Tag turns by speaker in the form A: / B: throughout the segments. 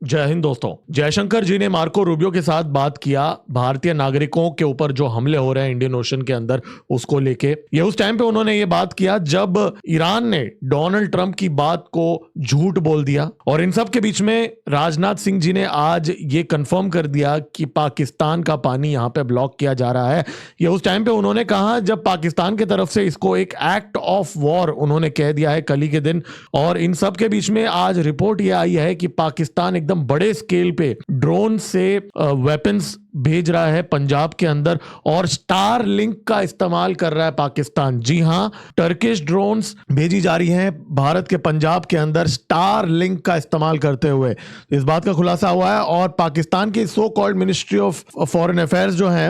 A: जय हिंद दोस्तों। जयशंकर जी ने मार्को रूबियो के साथ बात किया भारतीय नागरिकों के ऊपर जो हमले हो रहे हैं इंडियन ओशन के अंदर उसको लेके। ये उस टाइम पे उन्होंने ये बात किया जब ईरान ने डोनाल्ड ट्रंप की बात को झूठ बोल दिया। और इन सब के बीच में राजनाथ सिंह जी ने आज ये कंफर्म कर दिया कि पाकिस्तान का पानी यहाँ पे ब्लॉक किया जा रहा है। ये उस टाइम पे उन्होंने कहा जब पाकिस्तान की तरफ से इसको एक एक्ट ऑफ वॉर उन्होंने कह दिया है कल ही के दिन। और इन सब के बीच में आज रिपोर्ट ये आई है कि पाकिस्तान एकदम बड़े स्केल पे ड्रोन से वेपन्स भेज रहा है पंजाब के अंदर और स्टार लिंक का इस्तेमाल कर रहा है पाकिस्तान। जी हां, टर्किश ड्रोन्स भेजी जा रही हैं भारत के पंजाब के अंदर स्टार लिंक का इस्तेमाल करते हुए। इस बात का खुलासा हुआ है और पाकिस्तान की so called ministry of foreign affairs जो है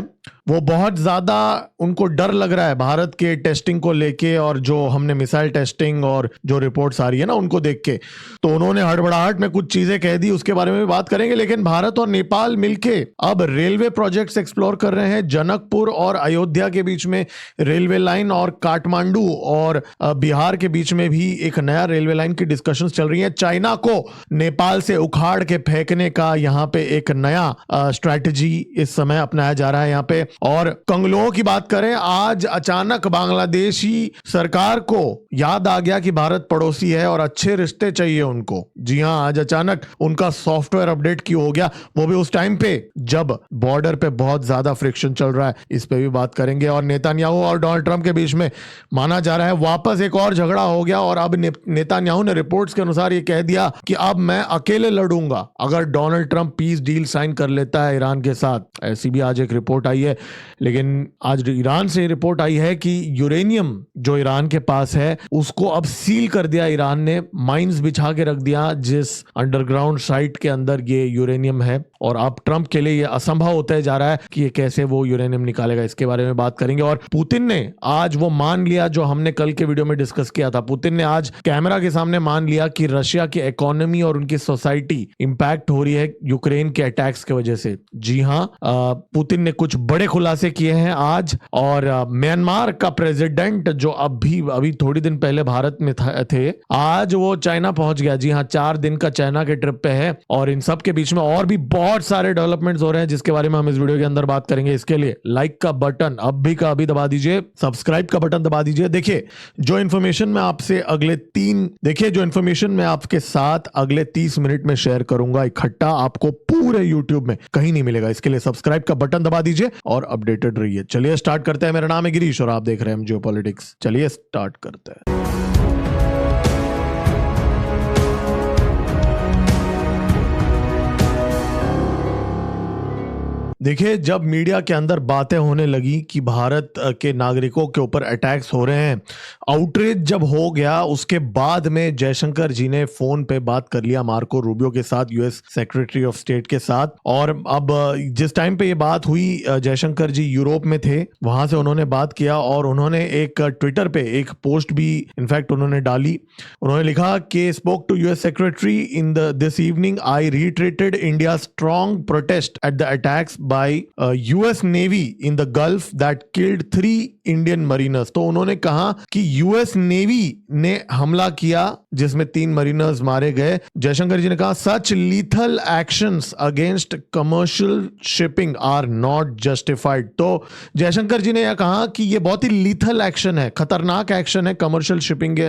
A: वो बहुत ज्यादा उनको डर लग रहा है भारत के टेस्टिंग को लेके और जो हमने मिसाइल टेस्टिंग और जो रिपोर्ट्स आ रही है ना उनको देख के। तो उन्होंने हड़बड़ाहट में कुछ चीजें कह दी, उसके बारे में भी बात करेंगे। लेकिन भारत और नेपाल मिलके अब रेलवे प्रोजेक्ट्स एक्सप्लोर कर रहे हैं। जनकपुर और अयोध्या के बीच में रेलवे लाइन और काठमांडू और बिहार के बीच में भी एक नया रेलवे लाइन की डिस्कशंस चल रही है। चाइना को नेपाल से उखाड़ के फेंकने का यहाँ पे एक नया स्ट्रैटेजी इस समय अपनाया जा रहा है यहाँ पे। और कंगलों की बात करें, आज अचानक बांग्लादेशी सरकार को याद आ गया कि भारत पड़ोसी है और अच्छे रिश्ते चाहिए उनको। जी हां, आज अचानक उनका सॉफ्टवेयर अपडेट क्यों हो गया, वो भी उस टाइम पे जब बॉर्डर पे बहुत ज्यादा फ्रिक्शन चल रहा है। इस पे भी बात करेंगे। और नेतान्याहू और डोनाल्ड ट्रंप के बीच में माना जा रहा है वापस एक और झगड़ा हो गया और अब नेतान्याहू ने रिपोर्ट्स के अनुसार ये कह दिया कि अब मैं अकेले लड़ूंगा अगर Donald Trump peace deal sign कर लेता है ईरान के साथ। ऐसी भी आज एक रिपोर्ट आई है। लेकिन आज ईरान से रिपोर्ट आई है कि यूरेनियम जो ईरान के पास है उसको अब सील कर दिया ईरान ने, माइंस बिछा के रख दिया जिस अंडरग्राउंड साइट के अंदर ये यूरेनियम है। और अब ट्रंप के लिए ये असंभव होता जा रहा है कि ये कैसे वो यूरेनियम निकालेगा, इसके बारे में बात करेंगे। और पुतिन ने आज वो मान लिया जो हमने कल के वीडियो में डिस्कस किया था। पुतिन ने आज कैमरा के सामने मान लिया कि रशिया की इकोनॉमी और उनकी सोसाइटी इंपैक्ट हो रही है यूक्रेन के अटैक्स की वजह से। जी हां, पुतिन ने कुछ बड़े खुलासे किए हैं आज। और म्यांमार का प्रेसिडेंट जो अभी थोड़ी दिन पहले भारत में थे, आज वो चाइना पहुंच गया। जी हां, 4 दिन का चाइना के ट्रिप पे है। और इन सब के बीच में और भी बहुत सारे डेवलपमेंट्स हो रहे हैं जिसके बारे में हम इस वीडियो के अंदर बात करेंगे। इसके लिए लाइक का बटन अभी का अभी दबा दीजिए, सब्सक्राइब का बटन दबा दीजिए। देखिए जो इन्फॉर्मेशन मैं आपके साथ अगले 30 मिनट में शेयर करूंगा इकट्ठा, आपको पूरे यूट्यूब में कहीं नहीं मिलेगा। इसके लिए सब्सक्राइब का बटन दबा दीजिए और अपडेटेड रहिए। चलिए स्टार्ट करते हैं। मेरा नाम है गिरीश और आप देख रहे हैं जियोपॉलिटिक्स। चलिए स्टार्ट करते हैं। देखिए, जब मीडिया के अंदर बातें होने लगी कि भारत के नागरिकों के ऊपर अटैक्स हो रहे हैं, आउटरीच जब हो गया, उसके बाद में जयशंकर जी ने फोन पे बात कर लिया मार्को रूबियो के साथ, यूएस सेक्रेटरी ऑफ स्टेट के साथ। और अब जिस टाइम पे ये बात हुई, जयशंकर जी यूरोप में थे, वहां से उन्होंने बात किया और उन्होंने एक ट्विटर पे एक पोस्ट भी इनफैक्ट उन्होंने डाली। उन्होंने लिखा कि spoke to US secretary in this evening, I reiterated India strong protest at the attacks by US Navy in the Gulf that killed 3 Indian mariners. तो उन्होंने कहा कि यूएस नेवी ने हमला किया जिसमें 3 मरीनर्स मारे गए। जयशंकर जी ने कहा such lethal actions against commercial shipping are not justified. तो जयशंकर जी ने यह कहा कि यह बहुत ही लीथल एक्शन है, खतरनाक एक्शन है कमर्शियल शिपिंग के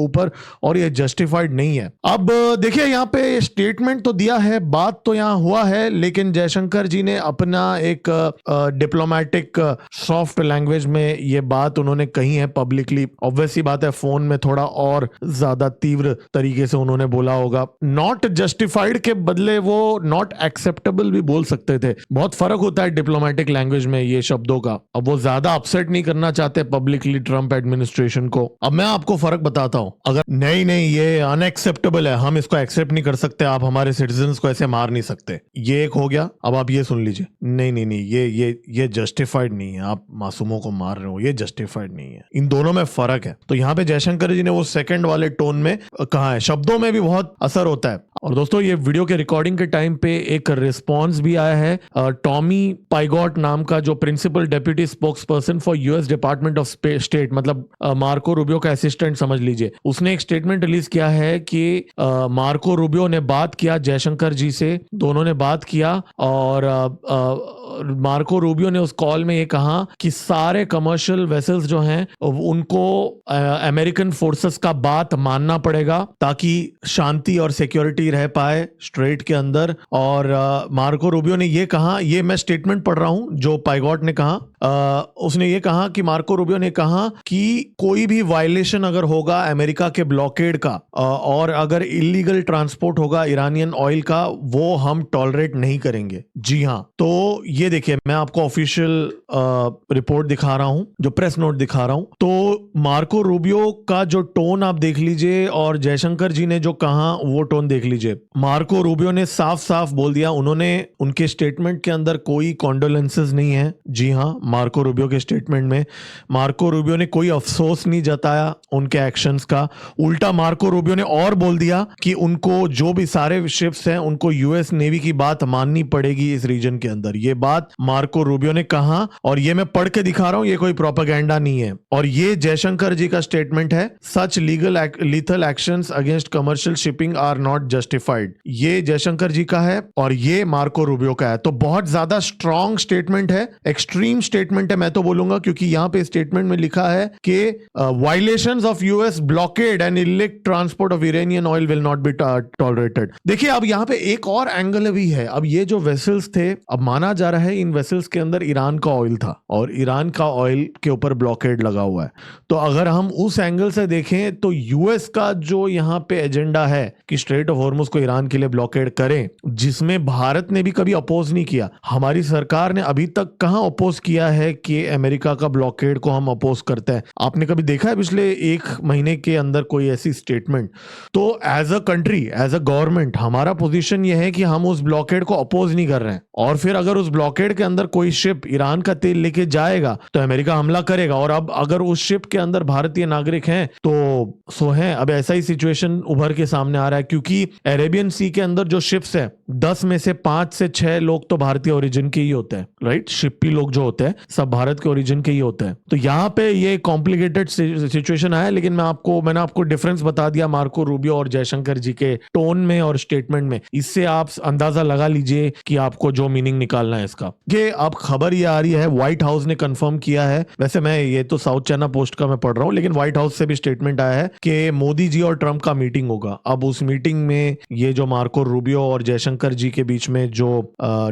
A: ऊपर और यह जस्टिफाइड नहीं है। अब देखिए यहाँ पे स्टेटमेंट तो दिया है, बात तो यहाँ हुआ है, लेकिन जयशंकर जी ने अपना एक डिप्लोमेटिक सॉफ्ट लैंग्वेज में ये बात उन्होंने कही है पब्लिकली। ऑब्वियसली बात है, फोन में थोड़ा और ज्यादा तीव्र तरीके से उन्होंने बोला होगा। नॉट जस्टिफाइड के बदले वो नॉट एक्सेप्टेबल भी बोल सकते थे। बहुत फर्क होता है डिप्लोमेटिक लैंग्वेज में ये शब्दों का। अब वो ज्यादा अपसेट नहीं करना चाहते पब्लिकली ट्रंप एडमिनिस्ट्रेशन को। अब मैं आपको फर्क बताता हूं। अगर नहीं ये अनएक्सेप्टेबल है, हम इसको एक्सेप्ट नहीं कर सकते, आप हमारे सिटीजन्स को ऐसे मार नहीं सकते, ये एक हो गया। अब आप ये सुन लीजिए, नहीं नहीं नहीं, ये जस्टिफाइड नहीं है, आप मासूमों को मार रहे हो, ये जस्टिफाइड नहीं है, इन दोनों में फर्क है। तो यहाँ पे जयशंकर जी ने वो सेकंड वाले टोन में कहा है, शब्दों में भी बहुत असर होता है। और दोस्तों ये वीडियो के रिकॉर्डिंग के टाइम पे एक रिस्पॉन्स भी आया है। टॉमी पाइगॉट नाम का जो principal deputy spokesperson for US Department of State, मतलब मार्को रूबियो का असिस्टेंट समझ लीजिए, उसने एक स्टेटमेंट रिलीज किया है कि मार्को रूबियो ने बात किया जयशंकर जी से, दोनों ने बात किया, और मार्को रूबियो ने उस कॉल में ये कहा कि सारे कमर्शियल वेसल्स जो हैं उनको अमेरिकन फोर्सेस का बात मानना पड़ेगा ताकि शांति और सिक्योरिटी रह पाए स्ट्रेट के अंदर। और मार्को रूबियो ने ये कहा, ये मैं स्टेटमेंट पढ़ रहा हूं जो पाइगॉट ने कहा, उसने ये कहा कि मार्को रूबियो ने कहा कि कोई भी वायलेशन अगर होगा अमेरिका के ब्लॉकेड का और अगर इलीगल ट्रांसपोर्ट होगा ईरानियन ऑयल का, वो हम टॉलरेट नहीं करेंगे। जी हाँ, तो ये देखिए मैं आपको ऑफिशियल रिपोर्ट दिखा रहा हूं, जो प्रेस नोट दिखा रहा हूं। तो मार्को रूबियो का जो टोन आप देख लीजिए और जयशंकर जी ने जो कहा वो टोन देख लीजिए। मार्को रूबियो ने साफ साफ बोल दिया, उन्होंने उनके स्टेटमेंट के अंदर कोई कॉन्डोलेंसेस नहीं है। जी हाँ, मार्को रूबियो के स्टेटमेंट में मार्को रूबियो ने कोई अफसोस नहीं जताया उनके एक्शंस का। उल्टा मार्को रूबियो ने और बोल दिया कि उनको जो भी सारे शिप्स हैं उनको यूएस नेवी की बात माननी पड़ेगी इस रीजन के अंदर। ये बात मार्को रूबियो ने कहा और ये मैं पढ़ के दिखा रहा हूं, ये कोई प्रोपेगेंडा नहीं है। और ये जयशंकर जी का स्टेटमेंट है, such lethal actions against commercial shipping are not justified. ये जयशंकर जी का है और ये मार्को रूबियो का है। तो बहुत ज्यादा स्ट्रॉन्ग स्टेटमेंट है, एक्सट्रीम स्टेटमेंट है मैं तो बोलूंगा, क्योंकि यहां पे स्टेटमेंट में लिखा है कि violations of US blockade and illegal transport of Iranian oil will not be tolerated. देखिए अब यहां पे एक और एंगल भी है। अब ये जो वेसल्स थे, अब माना जा रहा है इन वेसल्स के अंदर ईरान का ऑयल था और ईरान का ऑयल के ऊपर ब्लॉकेड लगा हुआ है। तो अगर हम उस एंगल से देखें तो यूएस का जो यहां पे एजेंडा है कि स्ट्रेट ऑफ हॉर्मुज को ईरान के लिए ब्लॉकेड करें, जिसमें भारत ने भी कभी अपोज नहीं किया। हमारी सरकार ने अभी तक कहां अपोज किया है कि अमेरिका का ब्लॉकेड को हम अपोज करते हैं? आपने कभी देखा है पिछले एक महीने के अंदर कोई ऐसी स्टेटमेंट? तो as a country, as a government हमारा पोजीशन यह है कि हम उस ब्लॉकेड को अपोज नहीं कर रहे हैं। और फिर अगर उस ब्लॉकेड के अंदर कोई शिप ईरान का तेल लेके जाएगा तो अमेरिका हमला करेगा। और अब अगर उस शिप के अंदर भारतीय नागरिक हैं तो सो हैं। अब ऐसा ही सिचुएशन उभर के सामने आ रहा है, क्योंकि अरेबियन सी के अंदर जो शिप्स हैं 10 में से 5 से 6 लोग तो भारतीय ओरिजिन के ही होते हैं, राइट? शिप्पी लोग जो होते हैं सब भारत के ओरिजिन के ही होते हैं। तो यहाँ पे ये कॉम्प्लिकेटेड सिचुएशन आया, लेकिन मैंने आपको डिफरेंस बता दिया मार्को रूबियो और जयशंकर जी के टोन में और स्टेटमेंट में। इससे आप अंदाजा लगा लीजिए कि आपको जो मीनिंग निकालना है इसका। कि अब खबर ये आ रही है, व्हाइट हाउस ने कंफर्म किया है, वैसे मैं ये तो साउथ चाइना पोस्ट का मैं पढ़ रहा हूं, लेकिन व्हाइट हाउस से भी स्टेटमेंट आया है कि मोदी जी और ट्रंप का मीटिंग होगा। अब उस मीटिंग में ये जो मार्को रूबियो और जयशंकर जी के बीच में जो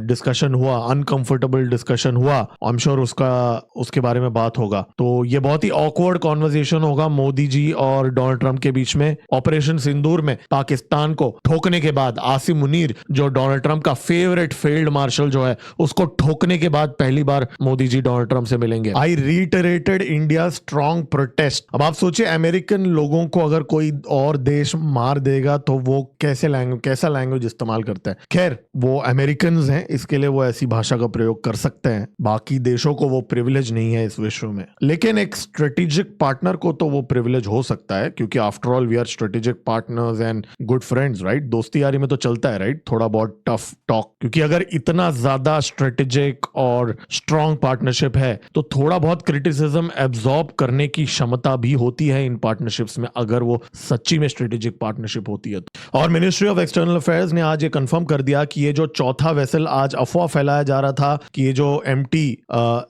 A: डिस्कशन हुआ, अनकंफर्टेबल डिस्कशन हुआ, आई एम श्योर उसके बारे में बात होगा। तो ये बहुत ही ऑकवर्ड कॉन्वर्सेशन होगा मोदी जी और डोनाल्ड ट्रंप के बीच में। ऑपरेशन सिंदूर में पाकिस्तान को ठोकने के बाद आसिम मुनीर, जो डोनाल्ड ट्रंप का फेवरेट फील्ड मार्शल जो है, उसको ठोकने के बाद पहली बार मोदी जी डोनाल्ड ट्रंप से मिलेंगे। आई रीटरेटेड इंडिया स्ट्रॉन्ग प्रोटेस्ट। अब आप सोचिए अमेरिकन लोगों को अगर कोई और देश मार देगा तो वो कैसा लैंग्वेज इस्तेमाल करता है। खैर वो अमेरिकन्स हैं, इसके लिए वो ऐसी भाषा का प्रयोग कर सकते हैं, बाकी देशों को वो प्रिविलेज नहीं है इस विश्व में। लेकिन एक स्ट्रेटेजिक पार्टनर को तो वो प्रिविलेज हो सकता है, क्योंकि after all we are strategic partners and good friends, right? दोस्ती यारी में तो चलता है, राइट? थोड़ा बहुत टफ टॉक, क्योंकि अगर इतना ज्यादा स्ट्रेटेजिक और स्ट्रॉन्ग पार्टनरशिप है तो थोड़ा बहुत क्रिटिसिज्म एब्जॉर्ब करने की क्षमता भी होती है इन पार्टनरशिप्स में, अगर वो सच्ची में स्ट्रेटेजिक पार्टनरशिप होती है। और मिनिस्ट्री ऑफ एक्सटर्नल अफेयर्स ने आज ये कंफर्म कर दिया कि ये जो चौथा वेसल आज अफवाह फैलाया जा रहा था कि ये जो एमटी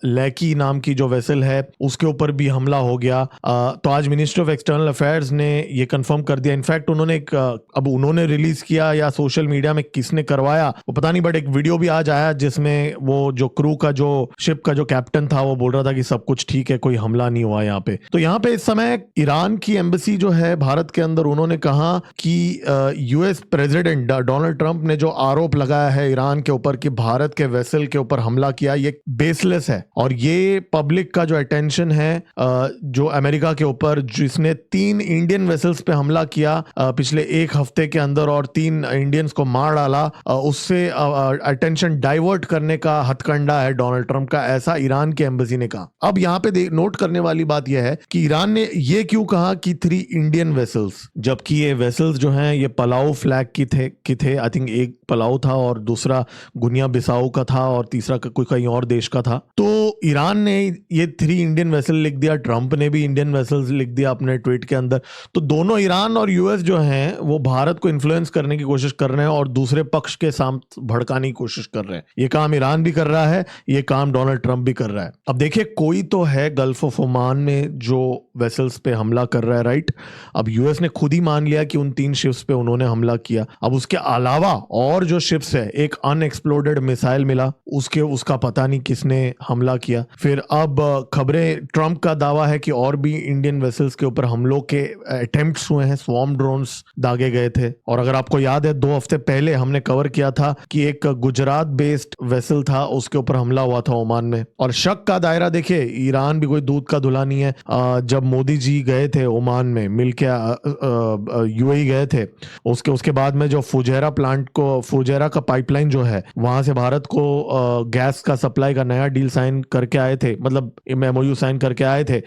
A: लैकी नाम की जो वेसल है उसके ऊपर भी हमला हो गया, तो आज मिनिस्ट्री ऑफ एक्सटर्नल अफेयर्स ने ये कंफर्म कर दिया। इनफैक्ट उन्होंने रिलीज किया या सोशल मीडिया में किसने करवाया वो पता नहीं, बट एक वीडियो भी आज आया जिसमें वो जो क्रू का जो शिप का जो कैप्टन था वो बोल रहा था कि सब कुछ ठीक है, कोई हमला नहीं हुआ यहाँ पे। तो यहाँ पे इस समय ईरान की एम्बेसी जो है भारत के अंदर, उन्होंने कहा कि यूएस प्रेसिडेंट डोनाल्ड ट्रंप ने जो आरोप लगाया है ईरान के ऊपर कि भारत के वेसल के ऊपर हमला किया, ये बेसलेस है। और ये पब्लिक का जो अटेंशन है जो अमेरिका के ऊपर, जिसने 3 इंडियन वेसल्स पे हमला किया पिछले 1 हफ्ते के अंदर और 3 इंडियंस को मार डाला, उससे अटेंशन डाइवर्ट करने का हथकंडा है डोनाल्ड ट्रंप का, ऐसा ईरान की एम्बेसी ने कहा। अब यहाँ पे नोट करने वाली बात यह है कि ईरान ने ये क्यों कहा कि 3 इंडियन वेसल्स, जबकि ये वेसल्स जो हैं ये पलाऊ फ्लैग की थे। आई थिंक एक पलाऊ था और दूसरा गुनिया बिसाऊ का था और तीसरा कोई कहीं और देश का था। तो ईरान ने ये 3 इंडियन वेसल लिख दिया, ट्रंप ने भी इंडियन वेसल्स लिख दिया अपने ट्वीट के अंदर। तो दोनों ईरान और यूएस जो हैं वो भारत को इन्फ्लुएंस करने की कोशिश कर रहे हैं और दूसरे पक्ष के साथ भड़काने की कोशिश कर रहे हैं। ये काम ईरान भी कर रहा है, ये काम डोनाल्ड ट्रंप भी कर रहा है। अब देखिए, कोई तो है गल्फ ऑफ ओमान में जो वेसल्स पे हमला कर रहा है, राइट? अब यूएस ने खुद ही मान लिया कि उन 3 शिप्स पे उन्होंने हमला किया। अब उसके अलावा और जो शिप्स है, एक अनएक्सप्लोडेड मिसाइल मिला, उसका पता नहीं किसने हमला किया। फिर अब खबरें, ट्रंप का दावा है कि और भी इंडियन वेसल्स के ऊपर हमलों के अटेम्प्ट्स हुए हैं, स्वॉर्म ड्रोन्स दागे गए थे। और अगर आपको याद है 2 हफ्ते पहले हमने कवर किया था कि एक गुजरात बेस्ड वेसल था, उसके ऊपर हमला हुआ था ओमान में। और शक का दायरा देखिए, ईरान भी कोई दूध का धुला नहीं है। जब मोदी जी गए थे ओमान में मिलके, यूएई गए थे, उसके बाद में जो फुजैरा का पाइपलाइन जो है, वहां से भारत को गैस का सप्लाई का नया डील साइन करके आए थे, मतलब एमओयू साइन करके आए थे।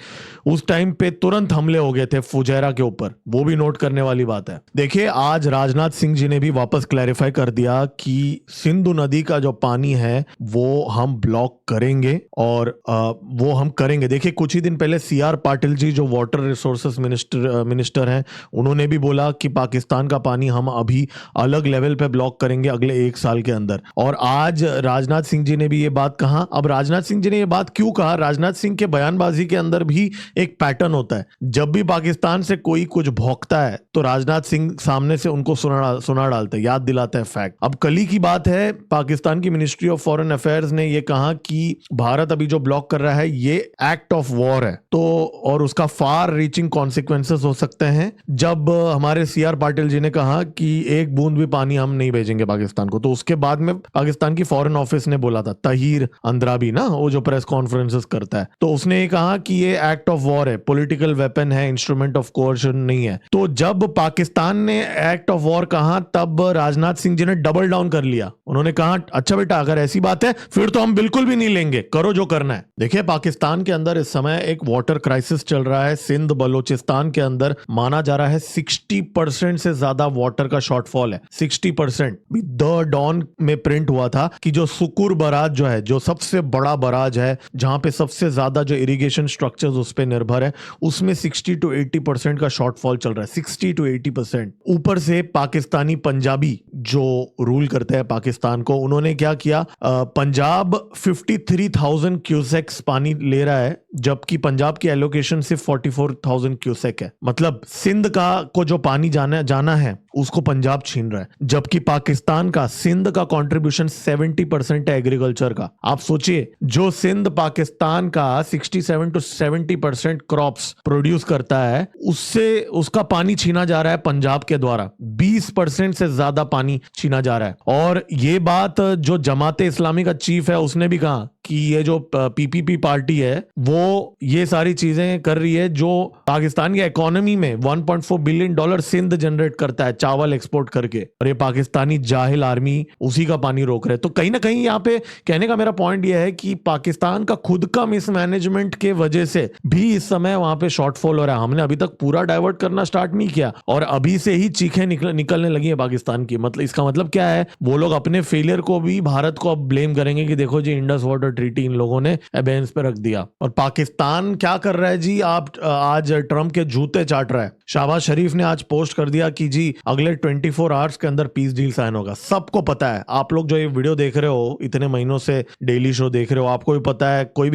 A: उस टाइम पे तुरंत हमले हो गए थे फुजैरा के ऊपर, वो भी नोट करने वाली बात है। देखिए, आज राजनाथ सिंह जी ने भी वापस क्लैरिफाई कर दिया कि सिंधु नदी का जो पानी है वो हम ब्लॉक करेंगे और वो हम करेंगे। देखिए, कुछ ही दिन पहले सीआर पाटिल जी जो वाटर रिसोर्सेस मिनिस्टर हैं, उन्होंने भी बोला कि पाकिस्तान का पानी हम अभी अलग लेवल पे ब्लॉक करेंगे अगले 1 साल के अंदर। और आज राजनाथ सिंह जी ने भी ये बात कहा। अब राजनाथ सिंह जी ने ये बात क्यों कहा? राजनाथ सिंह के बयानबाजी के अंदर भी एक पैटर्न होता है। जब भी पाकिस्तान से कोई कुछ भौंकता है तो राजनाथ सिंह सामने से उनको सुना डालते हैं, याद दिलाते हैं फैक्ट। अब कल ही की बात है, पाकिस्तान की मिनिस्ट्री ऑफ फॉरेन अफेयर्स ने ये कहा कि भारत अभी जो ब्लॉक कर रहा है ये एक्ट ऑफ वॉर है, तो और उसका फार रीचिंग कॉन्सिक्वेंसेस हो सकते हैं। जब हमारे सीआर पाटिल जी ने कहा कि एक बूंद भी पानी हम नहीं भेजेंगे पाकिस्तान को, तो उसके बाद में पाकिस्तान की फॉरेन ऑफिस ने बोला था, तहीर अंद्राबी ना, वो जो प्रेस कॉन्फ्रेंसेस करता है, तो उसने ये कहा कि ये एक्ट ऑफ वॉर है, पॉलिटिकल वेपन है, इंस्ट्रूमेंट ऑफ कोर्शन नहीं है। तो जब पाकिस्तान ने एक्ट ऑफ वॉर कहा तब राजनाथ सिंह जी ने डबल डाउन कर लिया। उन्होंने कहा, अच्छा बेटा, अगर ऐसी बात है फिर तो हम बिल्कुल भी नहीं लेंगे, करो जो करना है। देखिए, पाकिस्तान के अंदर इस समय एक वाटर क्राइसिस चल रहा है। सिंध बलोचिस्तान के अंदर माना जा रहा है 60% से ज्यादा वाटर का शॉर्टफॉल है। 60%। द डॉन में प्रिंट हुआ था कि जो सुकुर बराज जो है, जो सबसे बड़ा बराज है, जहां पे सबसे ज्यादा जो इरिगेशन स्ट्रक्चर्स उस पर निर्भर है, उसमें 60 to 80% का शॉर्टफॉल चल रहा है। 60 to 80%। ऊपर से पाकिस्तानी पंजाबी जो रूल करते हैं पाकिस्तान को, उन्होंने क्या किया, पंजाब 53,000 क्यूसेक्स पानी ले रहा है, जबकि पंजाब की एलोकेशन सिर्फ 44,000 क्यूसेक है। मतलब सिंध को जो पानी जाना है उसको पंजाब छीन रहा है, जबकि पाकिस्तान का सिंध का कंट्रीब्यूशन 70% है एग्रीकल्चर का। आप सोचिए, जो सिंध पाकिस्तान का 67 to 70% क्रॉप्स प्रोड्यूस करता है, उससे उसका पानी छीना जा रहा है पंजाब के द्वारा। 20% से ज्यादा पानी छीना जा रहा है। और ये बात जो जमाते इस्लामी का चीफ है उसने भी कहा कि ये जो पीपीपी पार्टी है वो ये सारी चीजें कर रही है जो पाकिस्तान की इकोनॉमी में $1.4 बिलियन सिंध जनरेट करता है चावल एक्सपोर्ट करके, और ये पाकिस्तानी जाहिल आर्मी उसी का पानी रोक रहे। तो कहीं ना कहीं यहाँ पे कहने का मेरा पॉइंट यह है कि पाकिस्तान का खुद का मिसमैनेजमेंट के वजह से भी इस समय वहां पे शॉर्टफॉल हो रहा है। हमने अभी तक पूरा डाइवर्ट करना स्टार्ट नहीं किया और अभी से ही चीखें निकलने लगी है पाकिस्तान की। मतलब इसका मतलब क्या है, वो लोग अपने फेलियर को भी भारत को अब ब्लेम करेंगे कि देखो जी, इंडस वाटर ट्रीटी इन लोगों ने एबेंस पे रख दिया। और पाकिस्तान क्या कर रहा है जी, आप आज ट्रंप के जूते चाट रहा है। शहबाज शरीफ ने आज पोस्ट कर दिया कि जी अगले 24 आवर्स के अंदर पीस डील साइन होगा। सबको पता है, आप लोग जो ये वीडियो देख रहे हो, इतने महीनों से डेली शो देख रहे हो, आपको भी पता है, कोई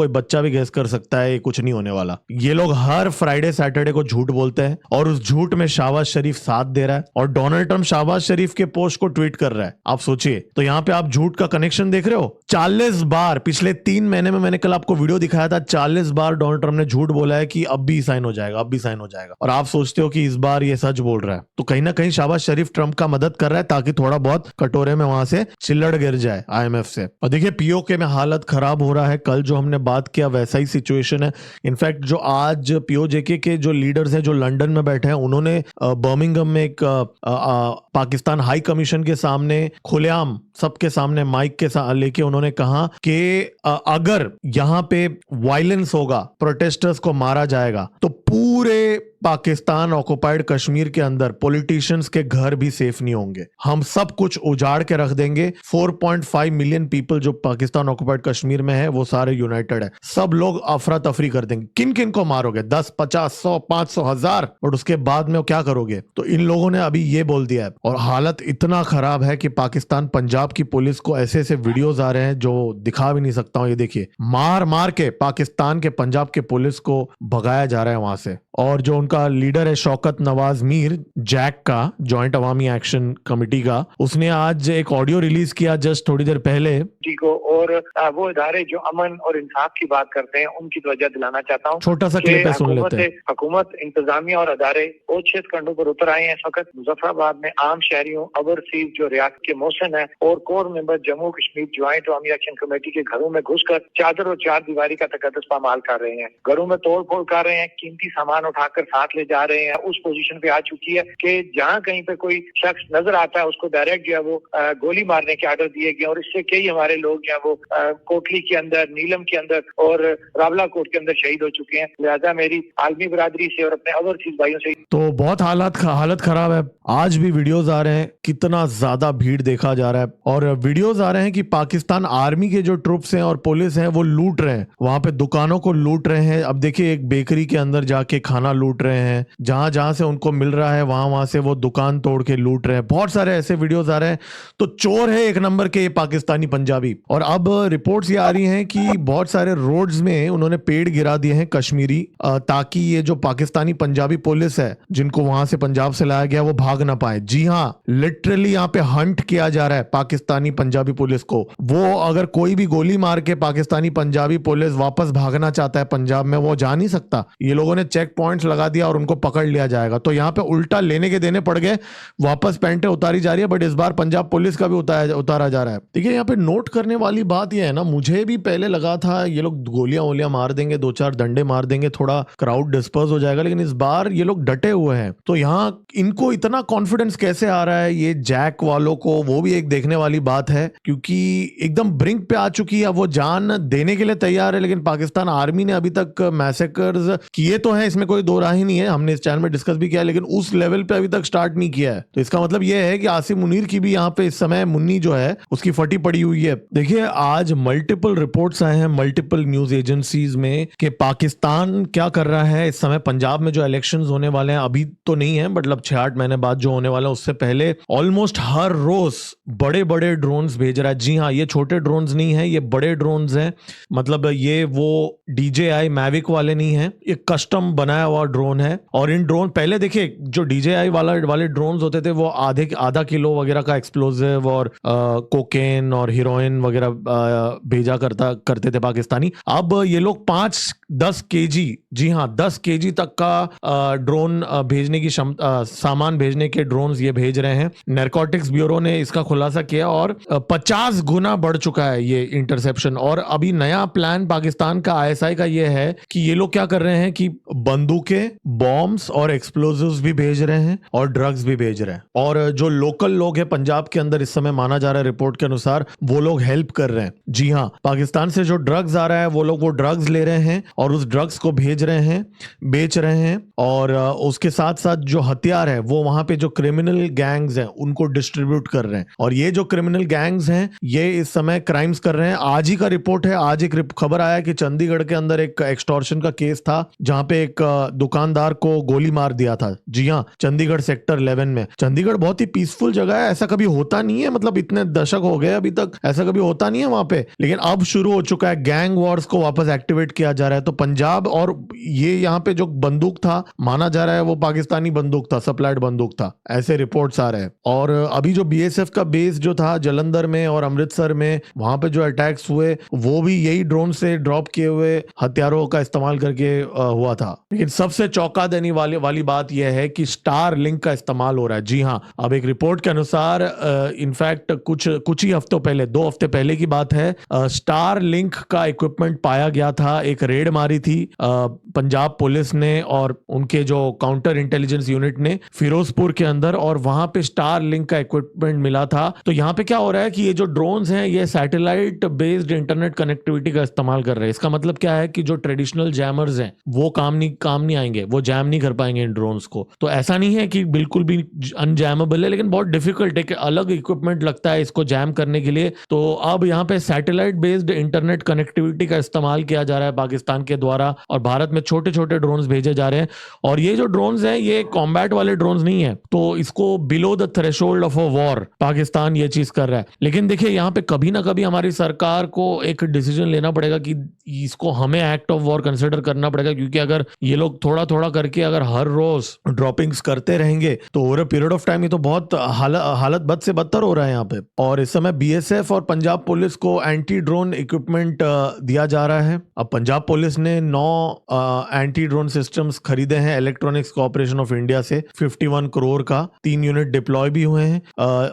A: बच्चा भी गेस कर सकता है ये कुछ नहीं होने वाला। ये लोग हर फ्राइडे सैटरडे को झूठ बोलते हैं और उस झूठ में शहबाज शरीफ साथ दे रहा है और डोनाल्ड ट्रंप शहबाज शरीफ के पोस्ट को ट्वीट कर रहा है। आप सोचिए, तो यहाँ पे आप झूठ का कनेक्शन देख रहे हो। 40 बार पिछले 3 महीने में, मैंने कल आपको वीडियो दिखाया था, 40 बार डोनाल्ड ट्रंप ने झूठ बोला है कि अब भी साइन हो जाएगा, अब भी साइन हो जाएगा, और आप सोचते हो कि इस बार ये सच बोल रहा है। तो कहीं ना कहीं शहबाज शरीफ ट्रंप का मदद कर रहा है ताकि थोड़ा बहुत कटोरे में वहां से चिल्लड़ गिर जाए IMF से। और देखिए पीओके में हालत खराब हो रहा है, कल जो हमने बात किया वैसा ही सिचुएशन है। इनफैक्ट जो आज POJK के जो लीडर्स हैं जो लंदन में बैठे हैं, उन्होंने बर्मिंघम में एक पाकिस्तान हाई कमीशन के सामने खुलेआम सबके सामने माइक के साथ लेके उन्होंने कहा कि अगर यहाँ पे वायलेंस होगा, प्रोटेस्टर्स को मारा जाएगा, तो पूरे पाकिस्तान ऑक्युपाइड कश्मीर के अंदर पॉलिटिशियंस के घर भी सेफ नहीं होंगे, हम सब कुछ उजाड़ के रख देंगे। 4.5 मिलियन पीपल जो पाकिस्तान ऑक्युपाइड कश्मीर में है वो सारे यूनाइटेड है, सब लोग अफरा तफरी कर देंगे। किन किन को मारोगे? 10, 50, 100, 500, 1000, और उसके बाद में क्या करोगे? तो इन लोगों ने अभी ये बोल दिया है। और हालत इतना खराब है कि पाकिस्तान पंजाब की पुलिस को ऐसे ऐसे वीडियोस आ रहे हैं जो दिखा भी नहीं सकता हूं। ये देखिए, मार मार के पाकिस्तान के पंजाब के पुलिस को भगाया जा रहा है वहां से। और जो उनका लीडर है शौकत नवाज मीर, जैक का, जॉइंट अवामी एक्शन कमेटी का, उसने आज एक ऑडियो रिलीज किया जस्ट थोड़ी देर पहले
B: को, और वो इदारे जो अमन और इंसाफ की बात करते हैं उनकी तवज्जो दिलाना चाहता हूँ।
A: छोटा सा क्लिप है, सुन लेते हैं।
B: हुकूमत, इंतजामिया और अदारे ओछे कंडों पर उतर आए हैं। इस वक्त मुजफ्फराबाद में आम शहरियों, ओवरसीज जो रियासत के मौसन है और core member Jammu Kashmir joint Awami action committee के घरों में घुसकर चादर और चार दीवारी का तकद्दुस पामाल कर रहे हैं, घरों में तोड़ फोड़ कर रहे हैं, कीमती सामान उठाकर साथ ले जा रहे हैं। उस पोजीशन पे आ चुकी है कि जहाँ कहीं पे कोई शख्स नजर आता है उसको डायरेक्ट जो है वो गोली मारने के आर्डर दिए गए, और इससे कई हमारे लोग जो है वो कोटली के अंदर, नीलम के अंदर और रावला कोट के अंदर शहीद हो चुके हैं। लिहाजा मेरी आलमी बरादरी से और अपने ओवरसीज भाइयों से
A: तो बहुत हालत खराब है। आज भी वीडियोस आ रहे हैं, कितना ज्यादा भीड़ देखा जा रहा है, और वीडियोस आ रहे हैं कि पाकिस्तान आर्मी के जो ट्रूप्स हैं और पुलिस हैं वो लूट रहे हैं, वहां पे दुकानों को लूट रहे हैं। अब देखिए, एक बेकरी के अंदर जाके खाना लूट रहे हैं, जहां जहां से उनको मिल रहा है वहां से वो दुकान तोड़ के लूट रहे हैं। बहुत सारे ऐसे वीडियोस आ रहे हैं। तो चोर है एक नंबर के ये पाकिस्तानी पंजाबी। और अब रिपोर्ट्स ये आ रही हैं कि बहुत सारे रोड्स में उन्होंने पेड़ गिरा दिए हैं कश्मीरी, ताकि ये जो पाकिस्तानी पंजाबी पुलिस है जिनको वहां से पंजाब से लाया गया वो भाग ना पाए। जी हाँ, लिटरली यहाँ पे हंट किया जा रहा है पाकिस्तानी पंजाबी पुलिस को। वो अगर कोई भी गोली मार के पाकिस्तानी पंजाबी पुलिस वापस भागना चाहता है पंजाब में, वो जा नहीं सकता। ये लोगों ने चेक पॉइंट्स लगा दिया और उनको पकड़ लिया जाएगा। तो यहाँ पे उल्टा लेने के देने पड़ गए, वापस पैंटें उतारी जा रही है, बट इस बार पंजाब पुलिस का भी उतारा जा रहा है। देखिए, यहाँ पे नोट करने वाली बात यह है ना, मुझे भी पहले लगा था ये लोग गोलियां वोलियां मार देंगे, 2-4 डंडे मार देंगे, थोड़ा क्राउड डिस्पर्स हो जाएगा, लेकिन इस बार ये लोग डटे हुए हैं। तो यहाँ इनको इतना कॉन्फिडेंस कैसे आ रहा है ये जैक वालों को, वो भी एक देखने वाली बात है, क्योंकि एकदम ब्रिंक पे आ चुकी है। वो जान देने के लिए तैयार है, लेकिन पाकिस्तान आर्मी ने अभी तक मैसेकर्स किए तो हैं, इसमें कोई दो राह ही नहीं है, हमने इस चैनल में डिस्कस भी किया, लेकिन उस लेवल पे अभी तक स्टार्ट नहीं किया है। तो इसका मतलब यह है कि आसिम मुनीर की भी यहाँ पे इस समय मुन्नी जो है उसकी फटी पड़ी हुई है। देखिए, आज मल्टीपल रिपोर्ट्स आए हैं मल्टीपल न्यूज एजेंसीज में कि पाकिस्तान क्या कर रहा है इस समय। पंजाब में जो इलेक्शंस होने वाले हैं, अभी तो नहीं है, मतलब 6-8 महीने बाद जो होने वाला है, उससे पहले ऑलमोस्ट हर रोज बड़े बड़े ड्रोन्स भेज रहा है। जी हाँ, ये छोटे ड्रोन्स नहीं है, ये बड़े ड्रोन्स हैं। मतलब ये वो DJI मैविक वाले नहीं है, ये कस्टम बनाया हुआ ड्रोन है। और इन ड्रोन, पहले देखिए जो DJI वाले ड्रोन्स होते थे वो आधा किलो वगैरह का एक्सप्लोजिव और कोकेन और हीरोइन वगैरह भेजा करते थे पाकिस्तानी। अब ये लोग 5-10 kg, जी हाँ 10 kg तक का ड्रोन भेजने की सामान भेजने के ड्रोन्स ये भेज रहे हैं। नारकोटिक्स ब्यूरो ने इसका खुलासा किया और 50 गुना बढ़ चुका है ये इंटरसेप्शन। और अभी नया प्लान पाकिस्तान का ISI का ये है कि ये लोग क्या कर रहे हैं कि बंदूकें, बॉम्ब्स और एक्सप्लोजिव्स भी भेज रहे हैं और ड्रग्स भी भेज रहे हैं। और जो लोकल लोग हैं पंजाब के अंदर, इस समय माना जा रहा है रिपोर्ट के अनुसार, वो लोग हेल्प कर रहे हैं। जी हाँ, पाकिस्तान से जो ड्रग्स आ रहा है वो लोग वो ड्रग्स ले रहे हैं और उस ड्रग्स को भेज रहे हैं, बेच रहे हैं। और उसके साथ साथ जो हथियार है वो वहां पे जो क्रिमिनल गैंग्स हैं उनको डिस्ट्रीब्यूट कर रहे हैं। और ये जो क्रिमिनल गैंग्स हैं ये इस समय क्राइम्स कर रहे हैं। आज ही का रिपोर्ट है, आज एक खबर आया कि चंडीगढ़ के अंदर एक एक्सटॉर्शन का केस था, जहां पे एक दुकानदार दुकानदार को गोली मार दिया था। जी हाँ, चंडीगढ़ सेक्टर 11 में। चंडीगढ़ बहुत ही पीसफुल जगह है, ऐसा कभी होता नहीं है, मतलब इतने दशक हो गए अभी तक ऐसा कभी होता नहीं है वहां पे, लेकिन अब शुरू हो चुका है। गैंग वॉर्स को वापस एक्टिवेट किया जा रहा है। तो पंजाब, और ये यहाँ पे जो बंदूक था माना जा रहा है वो पाकिस्तानी बंदूक था, सप्लाइड बंदूक था, ऐसे रिपोर्ट्स आ रहे हैं। और अभी जो बीएसएफ का बेस जो था जलंधर में और अमृतसर में, वहां पे जो अटैक्स हुए वो भी यही ड्रोन से ड्रॉप किए हुए हथियारों का इस्तेमाल करके हुआ था। लेकिन सबसे चौंका देने वाली बात यह है कि स्टार लिंक का इस्तेमाल हो रहा है। जी हाँ, अब एक रिपोर्ट के अनुसार इनफैक्ट कुछ ही हफ्तों पहले, 2 हफ्ते पहले की बात है, स्टार लिंक का इक्विपमेंट पाया गया था। एक रेड मारी थी पंजाब पुलिस ने और उनके जो काउंटर इंटेलिजेंस यूनिट ने फिरोजपुर के अंदर, और वहां पे स्टार लिंक का इक्विपमेंट मिला था। तो यहाँ पे क्या हो रहा है कि ये जो ड्रोन्स हैं ये सैटेलाइट बेस्ड इंटरनेट कनेक्टिविटी का इस्तेमाल कर रहे हैं। इसका मतलब क्या है कि जो ट्रेडिशनल जैमर्स हैं वो काम नहीं आएंगे, वो जैम नहीं कर पाएंगे इन ड्रोन्स को। तो ऐसा नहीं है कि बिल्कुल भी अनजैमेबल है, लेकिन बहुत डिफिकल्ट, एक अलग इक्विपमेंट लगता है इसको जैम करने के लिए। तो अब यहाँ पे सैटेलाइट बेस्ड इंटरनेट कनेक्टिविटी का इस्तेमाल किया जा रहा है पाकिस्तान के द्वारा, और भारत में छोटे छोटे ड्रोन्स भेजे जा रहे हैं। और ये जो ड्रोन्स हैं ये कॉम्बैट वाले ड्रोन्स नहीं है, तो इसको below the threshold of a war Pakistan ये चीज कर रहा है। लेकिन देखिए यहाँ पे कभी ना कभी हमारी सरकार को एक डिसीजन लेना पड़ेगा कि इसको हमें एक्ट ऑफ वॉर कंसिडर करना पड़ेगा, क्योंकि अगर ये लोग थोड़ा थोड़ा करके अगर हर रोज ड्रॉपिंग्स करते रहेंगे तो over a period of time ये तो बहुत हालत बद से बदतर हो रहा है यहाँ पे। और इस समय बीएसएफ और पंजाब पुलिस को एंटी ड्रोन इक्विपमेंट दिया जा रहा है। अब पंजाब पुलिस ने 9 एंटी ड्रोन सिस्टम्स खरीदे हैं इलेक्ट्रॉनिक्स कॉर्पोरेशन ऑफ इंडिया से 51 करोड़ का। 3 यूनिट डिप्लॉय भी हुए हैं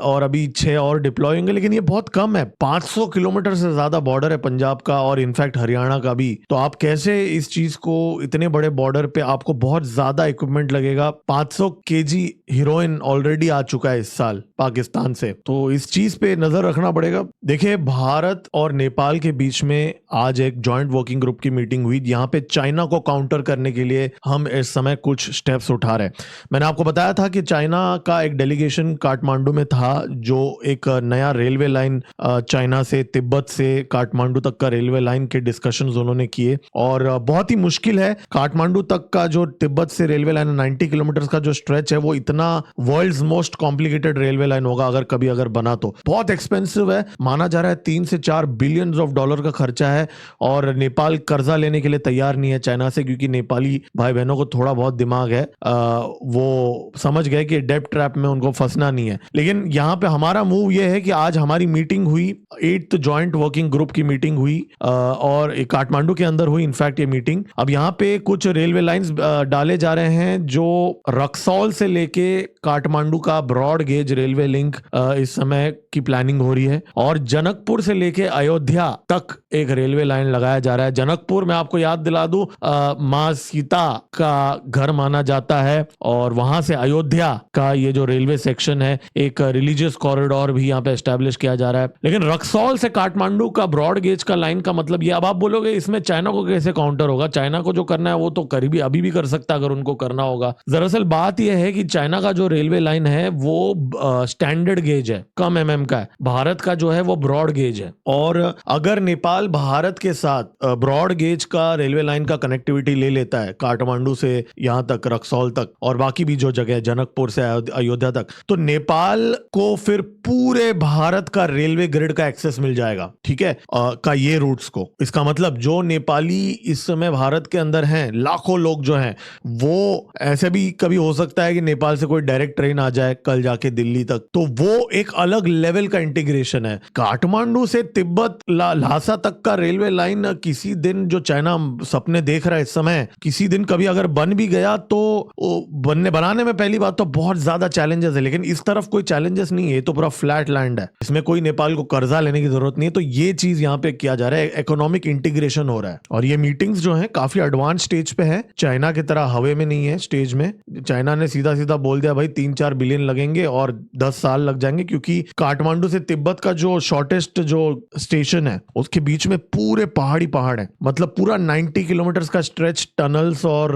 A: और अभी 6 और डिप्लॉय होंगे, लेकिन ये बहुत कम है। 500 किलोमीटर से ज्यादा बॉर्डर है पंजाब का और इनफैक्ट हरियाणा का भी। तो आप कैसे इस चीज को, इतने बड़े बॉर्डर पे आपको बहुत ज्यादा इक्विपमेंट लगेगा। 500 केजी हीरोइन ऑलरेडी आ चुका है इस साल पाकिस्तान से, तो इस चीज पे नजर रखना पड़ेगा। देखिए, भारत और नेपाल के बीच में आज एक जॉइंट वर्किंग ग्रुप की मीटिंग हुई। यहाँ पे चाइना को काउंटर करने के लिए हम इस समय कुछ स्टेप्स उठा रहे हैं। मैंने आपको बताया था कि चाइना का एक डेलीगेशन काठमांडू में था, जो एक नया रेलवे लाइन चाइना से, तिब्बत से काठमांडू तक का रेलवे लाइन के डिस्कशंस उन्होंने किए। और बहुत ही मुश्किल है, काठमांडू तक का जो तिब्बत से रेलवे लाइन 90 किलोमीटर का जो स्ट्रेच है वो इतना world's most complicated railway line होगा अगर बना तो। बहुत एक्सपेंसिव है, माना जा रहा है 3 से 4 बिलियन ऑफ डॉलर का खर्चा है। और नेपाल कर्जा लेने के लिए तैयार नहीं है चाइना से, क्योंकि नेपाली भाई बहनों को थोड़ा बहुत दिमाग है, वो समझ गए कि डेब्ट ट्रैप में उनको फंसना नहीं है। लेकिन यहाँ पे हमारा मूव ये है कि आज हमारी मीटिंग हुई, 8th जॉइंट वर्किंग ग्रुप की मीटिंग हुई और काठमांडू के अंदर हुई इनफैक्ट ये मीटिंग। अब यहाँ पे कुछ रेलवे लाइंस डाले जा रहे हैं जो रक्सौल से लेके काठमांडू का ब्रॉड गेज रेलवे लिंक इस समय की प्लानिंग हो रही है। और जनकपुर से लेके अयोध्या तक एक रेलवे लाइन लगाया जा रहा है। जनकपुर में आपको याद दिला दूं, मां सीता का घर माना जाता है, और वहां से अयोध्या का ये जो रेलवे सेक्शन है, एक रिलीजियस कॉरिडोर भी यहाँ पे एस्टेब्लिश किया जा रहा है। लेकिन रक्सौल से काठमांडू का ब्रॉड गेज का लाइन का मतलब ये, अब आप बोलोगे इसमें चाइना को कैसे काउंटर होगा? चाइना को जो करना है वो तो करीबी अभी भी कर सकता है अगर उनको करना होगा। दरअसल बात यह है कि चाइना का जो रेलवे लाइन है वो स्टैंडर्ड गेज है, कम एमएम का है। भारत का जो है वो ब्रॉड गेज है। और अगर नेपाल भारत के साथ ब्रॉड गेज का रेलवे लाइन का कनेक्टिविटी ले लेता है काठमांडू से यहाँ तक, रक्सौल तक, और बाकी भी जो जगह है जनकपुर से अयोध्या तक, तो नेपाल को फिर पूरे भारत का रेलवे ग्रिड का एक्सेस मिल जाएगा, ठीक है, का ये रूट्स को। इसका मतलब जो नेपाली इस समय भारत के अंदर हैं, लाखों लोग जो हैं, वो ऐसे भी कभी हो सकता है कि नेपाल से कोई डायरेक्ट ट्रेन आ जाए कल जाके दिल्ली तक, तो वो एक अलग लेवल का इंटीग्रेशन है। काठमांडू से तिब्बत ल्हासा तक का रेलवे लाइन किसी दिन, जो चाइना सपने देख रहा है इस समय, किसी दिन कभी अगर बन भी गया तो बनाने में पहली बात तो बहुत ज्यादा चैलेंजेस है, लेकिन इस तरफ कोई चैलेंजेस नहीं है, ये तो पूरा फ्लैट लैंड है, इसमें कोई नेपाल को कर्जा लेने की जरूरत नहीं है। तो ये चीज यहाँ पे किया जा रहा है, इकोनॉमिक इंटीग्रेशन हो रहा है। और ये मीटिंग्स जो है काफी एडवांस स्टेज पे है, चाइना की तरह हवे में नहीं है स्टेज में। चाइना ने सीधा सीधा बोल दिया भाई 3-4 बिलियन लगेंगे और 10 साल लग जाएंगे, क्योंकि काठमांडू से तिब्बत का जो शॉर्टेस्ट जो स्टेशन है उसके बीच में पूरे पहाड़ है, मतलब पूरा 90 किलोमीटर का स्ट्रेच, टनल्स और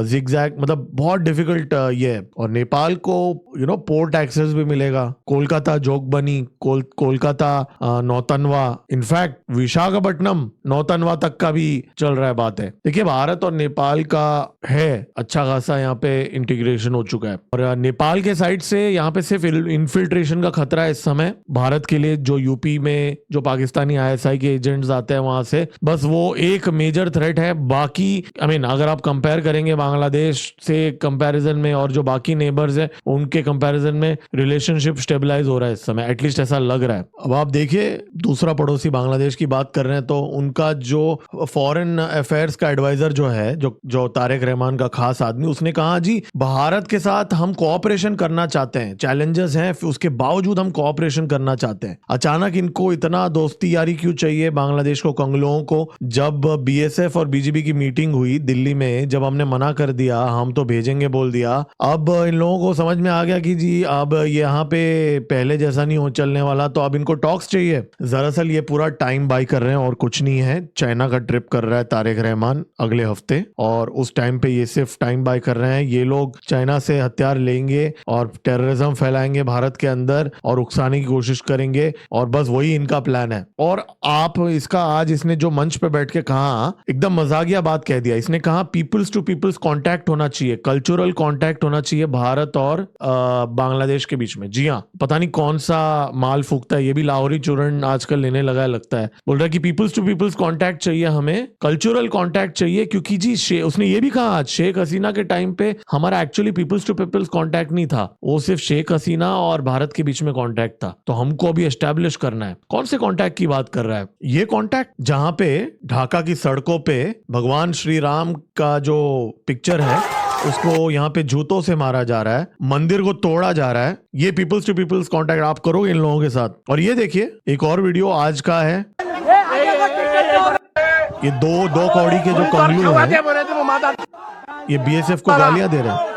A: जिगजैग, मतलब बहुत डिफिकल्ट ये है। और नेपाल को पोर्ट एक्सेस भी मिलेगा, कोलकाता जोगबनी, कोलकाता नौतनवा, इनफैक्ट विशाखापट्टनम नौतनवा तक का भी चल रहा है बात है। देखिए, भारत और नेपाल का है, अच्छा खासा यहाँ पे इंटीग्रेशन हो चुका है। और नेपाल के साइड से यहाँ पे सिर्फ इन्फिल्ट्रेशन का खतरा है इस समय भारत के लिए, जो यूपी में जो पाकिस्तानी आईएसआई के एजेंट्स आते हैं वहां से, बस वो एक मेजर थ्रेट है। बाकी अगर आप कंपेयर करेंगे बांग्लादेश से कंपैरिजन में और जो बाकी नेबर्स है उनके कंपैरिजन में, रिलेशनशिप स्टेबलाइज हो रहा है इस समय, एटलीस्ट ऐसा लग रहा है। अब आप देखिए दूसरा पड़ोसी बांग्लादेश की बात कर रहे हैं तो उनका जो फॉरेन अफेयर्स का एडवाइजर जो है, जो तारिक रहमान का खास आदमी, उसने कहा जी भारत के साथ हम कोऑपरेशन करना चाहते हैं, चैलेंजेस हैं उसके बावजूद हम कोऑपरेशन करना चाहते हैं। अचानक इनको इतना दोस्ती यारी क्यों चाहिए बांग्लादेश को, कंगलों को? जब बीएसएफ और बीजेपी की मीटिंग हुई दिल्ली में, जब हमने मना कर दिया, हम तो भेजेंगे बोल दिया, अब इन लोगों को समझ में आ गया कि जी अब यहाँ पे पहले जैसा नहीं हो चलने वाला, तो अब इनको टॉक्स चाहिए। दरअसल ये पूरा टाइम बाय कर रहे हैं और कुछ नहीं है। चाइना का ट्रिप कर रहा है तारिक रहमान अगले हफ्ते, और उस टाइम पे ये सिर्फ टाइम बाय कर रहे हैं। ये लोग चाइना से हथियार लेंगे और टेररिज्म फैलाएंगे भारत के अंदर और उकसाने की कोशिश करेंगे, और बस वही इनका प्लान है। और आप इसका आज इसने जो मंच पे बैठ के कहा, एकदम मजाकिया बात कह दिया। इसने कहा पीपल्स टू पीपल्स कांटेक्ट होना चाहिए, कल्चरल कांटेक्ट होना चाहिए भारत और बांग्लादेश के बीच में। जी हाँ, पता नहीं कौन सा माल फूकता है, ये भी लाहौरी चूर्ण आजकल लेने लगा है लगता है। बोल रहा है कि पीपल्स टू पीपल्स कांटेक्ट चाहिए, हमें कल्चरल कांटेक्ट चाहिए, क्योंकि जी उसने ये भी कहा आज शेख हसीना के टाइम पे हमारा actually peoples to peoples contact नहीं था, वो सिर्फ शेख हसीना और भारत के बीच में कांटेक्ट था। तो हमको अभी एस्टेब्लिश करना है। कौन से कांटेक्ट की बात कर रहा है? ये कांटेक्ट जहां पे ढाका की सड़कों पे भगवान श्री राम का जो पिक्चर है उसको यहाँ पे जूतों से मारा जा रहा है, मंदिर को तोड़ा जा रहा है, ये पीपल्स टू पीपल्स कांटेक्ट आप करोगे इन लोगों के साथ। और ये देखिए एक और वीडियो आज का है, ये दो कौड़ी के जो कंगलू हैं, ये बीएसएफ को गालियां दे रहे हैं।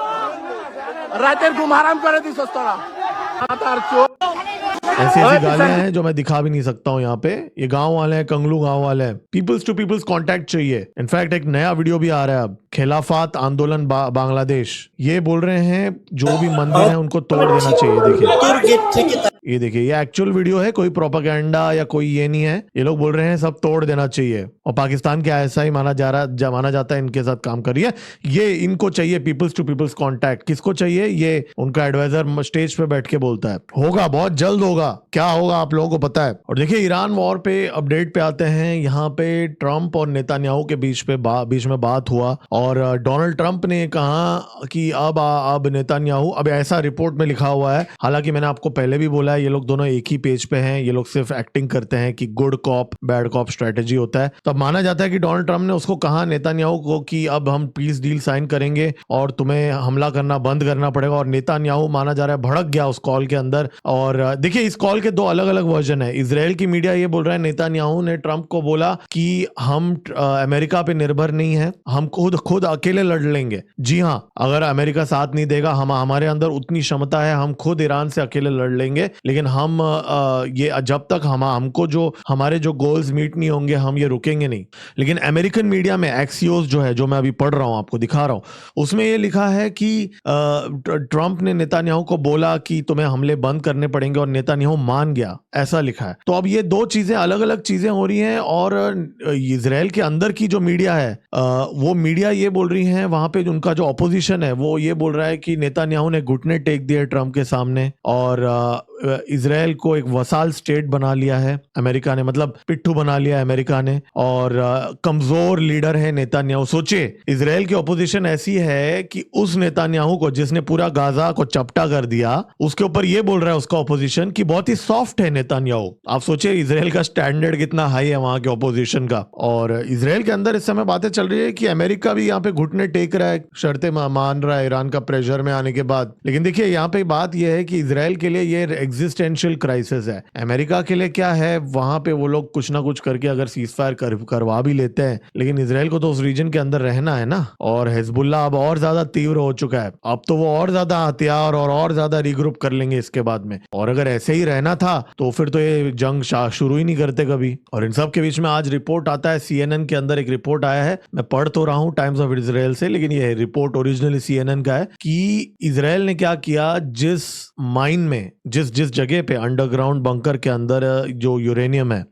A: ऐसी गालियां हैं जो मैं दिखा भी नहीं सकता हूं यहाँ पे। ये गांव वाले हैं, कंगलू गांव वाले हैं। पीपल्स टू पीपल्स कांटेक्ट चाहिए। इनफैक्ट एक नया वीडियो भी आ रहा है अब, खिलाफत आंदोलन बांग्लादेश। ये बोल रहे हैं जो भी मंदिर है उनको तोड़ देना चाहिए। देखिए ये देखिए, ये एक्चुअल वीडियो है, कोई प्रोपेगेंडा या कोई ये नहीं है। ये लोग बोल रहे हैं सब तोड़ देना चाहिए, और पाकिस्तान के आईएसआई माना जाता है इनके साथ काम करिए। ये इनको चाहिए पीपल्स टू पीपल्स कांटेक्ट। किसको चाहिए? ये उनका एडवाइजर स्टेज पे बैठ के बोलता है। होगा, बहुत जल्द होगा। क्या होगा आप लोगों को पता है। और देखिए ईरान वॉर पे अपडेट पे आते हैं। यहाँ पे ट्रंप और नेतान्याहू के बीच में बात हुआ, और डोनाल्ड ट्रंप ने कहा कि अब नेतान्याहू, अब ऐसा रिपोर्ट में लिखा हुआ है, हालांकि मैंने आपको पहले भी बोला है ये लोग दोनों एक ही पेज पे हैं, ये लोग सिर्फ एक्टिंग करते हैं कि good cop bad cop strategy होता है। तब माना जाता है कि डोनाल्ड ट्रंप ने उसको कहा नेतान्याहू को कि अब हम पीस डील साइन करेंगे और तुम्हें हमला करना बंद करना पड़ेगा, और नेतान्याहू माना जा रहा है भड़क गया उस कॉल के अंदर। और देखिए इस कॉल के दो अलग अलग वर्जन है। इजराइल की मीडिया ये बोल रहा है नेतान्याहू ने ट्रंप को बोला कि हम अमेरिका पे निर्भर नहीं है, हम खुद अकेले लड़ लेंगे। जी हाँ, अगर अमेरिका साथ नहीं देगा, हमारे अंदर उतनी क्षमता है, हम खुद ईरान से अकेले लड़ लेंगे, लेकिन हम ये जब तक हमको जो हमारे जो गोल्स मीट नहीं होंगे हम ये रुकेंगे नहीं। लेकिन अमेरिकन मीडिया में एक्सियोस जो है, जो मैं अभी पढ़ रहा हूं आपको दिखा रहा हूं, उसमें ये लिखा है कि ट्रंप ने नेतान्याहू को बोला कि तुम्हें हमले बंद करने पड़ेंगे और नेतान्याहू मान गया, ऐसा लिखा है। तो अब ये दो चीजें अलग अलग चीजें हो रही हैं। और इजराइल के अंदर की जो मीडिया है वो मीडिया ये बोल रही है, वहां पे उनका जो ऑपोजिशन है वो ये बोल रहा है कि नेतान्याहू ने घुटने टेक दिए ट्रंप के सामने, और इजराइल को एक वसाल स्टेट बना लिया है अमेरिका ने, मतलब पिट्ठू बना लिया है अमेरिका ने, और कमजोर लीडर है नेतान्याहू। सोचिए इजराइल की ऑपोजिशन ऐसी है कि उस नेतान्याहू को जिसने पूरा गाजा को चपटा कर दिया, उसके ऊपर ये बोल रहा है उसका ऑपोजिशन कि बहुत ही सॉफ्ट है नेतान्याहू। आप सोचिए इजराइल का स्टैंडर्ड कितना हाई है वहां के ऑपोजिशन का। और इजराइल के अंदर इस समय बातें चल रही है कि अमेरिका भी यहाँ पे घुटने टेक रहा है, शर्तें मान रहा है ईरान का प्रेशर में आने के बाद। लेकिन देखिए यहाँ पे बात यह है कि इजराइल के लिए ये एग्जिस्टेंशियल क्राइसिस है। अमेरिका के लिए क्या है, वहां पे वो लोग कुछ ना कुछ करके अगर सीज फायर करवा भी लेते हैं, लेकिन इजराइल को तो उस रीजन के अंदर रहना है ना। और हिजबुल्लाह अब और ज्यादा तीव्र हो चुका है, अब तो वो और ज्यादा हथियार और ज्यादा रिग्रुप कर लेंगे इसके बाद में। और अगर ऐसे ही रहना था तो फिर तो ये जंग शुरू ही नहीं करते कभी। और इन सब के बीच में आज रिपोर्ट आता है, सीएनएन के अंदर एक रिपोर्ट आया है, मैं पढ़ तो रहा हूं टाइम्स ऑफ इजराइल से, लेकिन ये रिपोर्ट ओरिजिनली सीएनएन का है कि इजराइल ने क्या किया, जिस माइन में जिस जगह पे अंडरग्राउंड बंकर के अंदर जो यूरेनियम है